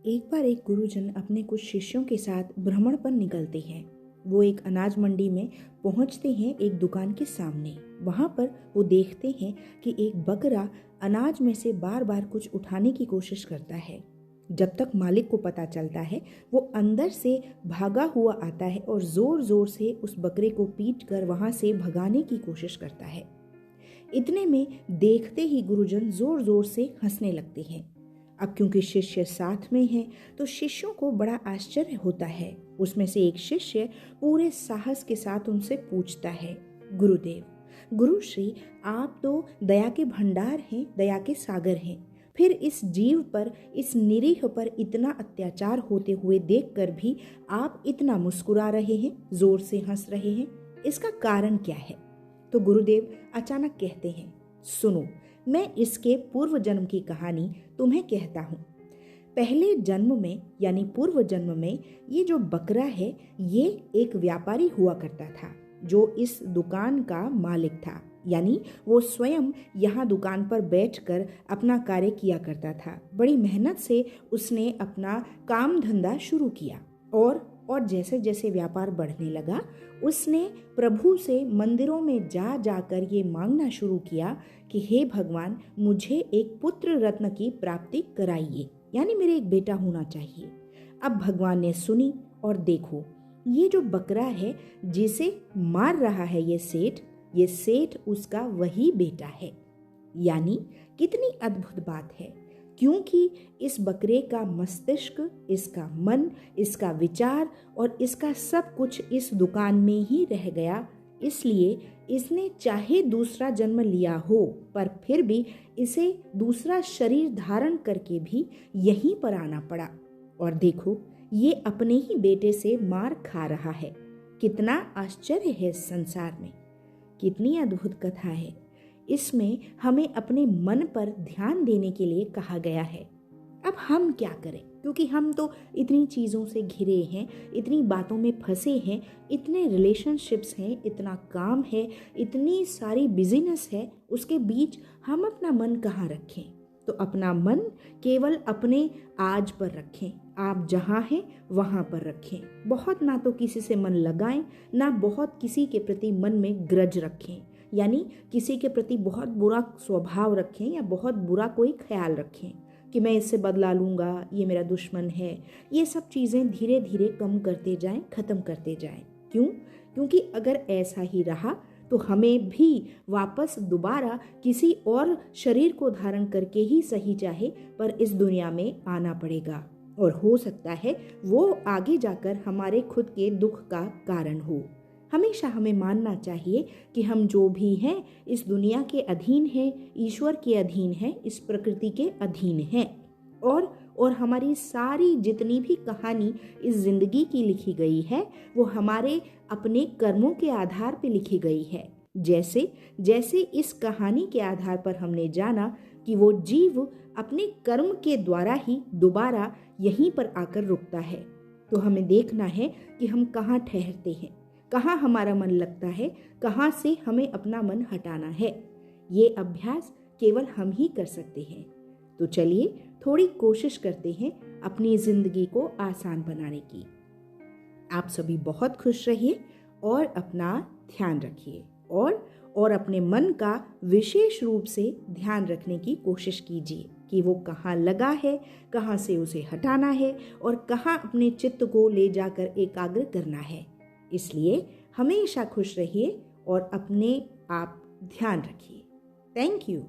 एक बार एक गुरुजन अपने कुछ शिष्यों के साथ भ्रमण पर निकलते हैं। वो एक अनाज मंडी में पहुंचते हैं एक दुकान के सामने। वहां पर वो देखते हैं कि एक बकरा अनाज में से बार बार कुछ उठाने की कोशिश करता है। जब तक मालिक को पता चलता है, वो अंदर से भागा हुआ आता है और जोर जोर से उस बकरे को पीट कर वहां से भगाने की कोशिश करता है। इतने में देखते ही गुरुजन जोर जोर से हंसने लगते हैं। अब क्योंकि शिष्य साथ में हैं, तो शिष्यों को बड़ा आश्चर्य होता है। उसमें से एक शिष्य पूरे साहस के साथ उनसे पूछता है, गुरुदेव, गुरुश्री, आप तो दया के भंडार हैं, दया के सागर हैं। फिर इस जीव पर, इस निरीह पर इतना अत्याचार होते हुए देखकर भी आप इतना मुस्कुरा रहे हैं, जोर से हंस रहे हैं, इसका कारण क्या है? तो गुरुदेव अचानक कहते हैं, सुनो, मैं इसके पूर्व जन्म की कहानी तुम्हें कहता हूँ। पहले जन्म में यानी पूर्व जन्म में ये जो बकरा है, ये एक व्यापारी हुआ करता था जो इस दुकान का मालिक था। यानी वो स्वयं यहाँ दुकान पर बैठकर अपना कार्य किया करता था। बड़ी मेहनत से उसने अपना काम धंधा शुरू किया और जैसे जैसे व्यापार बढ़ने लगा, उसने प्रभु से मंदिरों में जा जाकर ये मांगना शुरू किया कि हे भगवान, मुझे एक पुत्र रत्न की प्राप्ति कराइए, यानी मेरे एक बेटा होना चाहिए। अब भगवान ने सुनी और देखो, ये जो बकरा है जिसे मार रहा है ये सेठ उसका वही बेटा है। यानी कितनी अद्भुत बात है, क्योंकि इस बकरे का मस्तिष्क, इसका मन, इसका विचार और इसका सब कुछ इस दुकान में ही रह गया। इसलिए इसने चाहे दूसरा जन्म लिया हो, पर फिर भी इसे दूसरा शरीर धारण करके भी यहीं पर आना पड़ा। और देखो, ये अपने ही बेटे से मार खा रहा है। कितना आश्चर्य है इस संसार में, कितनी अद्भुत कथा है। इसमें हमें अपने मन पर ध्यान देने के लिए कहा गया है। अब हम क्या करें, क्योंकि हम तो इतनी चीज़ों से घिरे हैं, इतनी बातों में फंसे हैं, इतने रिलेशनशिप्स हैं, इतना काम है, इतनी सारी बिजीनेस है, उसके बीच हम अपना मन कहाँ रखें? तो अपना मन केवल अपने आज पर रखें। आप जहाँ हैं वहाँ पर रखें। बहुत ना तो किसी से मन लगाएं, ना बहुत किसी के प्रति मन में ग्रज रखें, यानी किसी के प्रति बहुत बुरा स्वभाव रखें या बहुत बुरा कोई ख्याल रखें कि मैं इससे बदला लूँगा, ये मेरा दुश्मन है। ये सब चीज़ें धीरे धीरे कम करते जाएं, ख़त्म करते जाएं। क्यों? क्योंकि अगर ऐसा ही रहा तो हमें भी वापस दोबारा किसी और शरीर को धारण करके ही सही चाहे, पर इस दुनिया में आना पड़ेगा। और हो सकता है वो आगे जाकर हमारे खुद के दुख का कारण हो। हमेशा हमें मानना चाहिए कि हम जो भी हैं इस दुनिया के अधीन हैं, ईश्वर के अधीन हैं, इस प्रकृति के अधीन हैं। और हमारी सारी जितनी भी कहानी इस जिंदगी की लिखी गई है, वो हमारे अपने कर्मों के आधार पर लिखी गई है। जैसे जैसे इस कहानी के आधार पर हमने जाना कि वो जीव अपने कर्म के द्वारा ही दोबारा यहीं पर आकर रुकता है, तो हमें देखना है कि हम कहाँ ठहरते हैं, कहाँ हमारा मन लगता है, कहाँ से हमें अपना मन हटाना है। ये अभ्यास केवल हम ही कर सकते हैं। तो चलिए थोड़ी कोशिश करते हैं अपनी जिंदगी को आसान बनाने की। आप सभी बहुत खुश रहिए और अपना ध्यान रखिए और अपने मन का विशेष रूप से ध्यान रखने की कोशिश कीजिए कि वो कहाँ लगा है, कहाँ से उसे हटाना है और कहाँ अपने चित्त को ले जाकर एकाग्र करना है। इसलिए हमेशा खुश रहिए और अपने आप ध्यान रखिए। Thank you.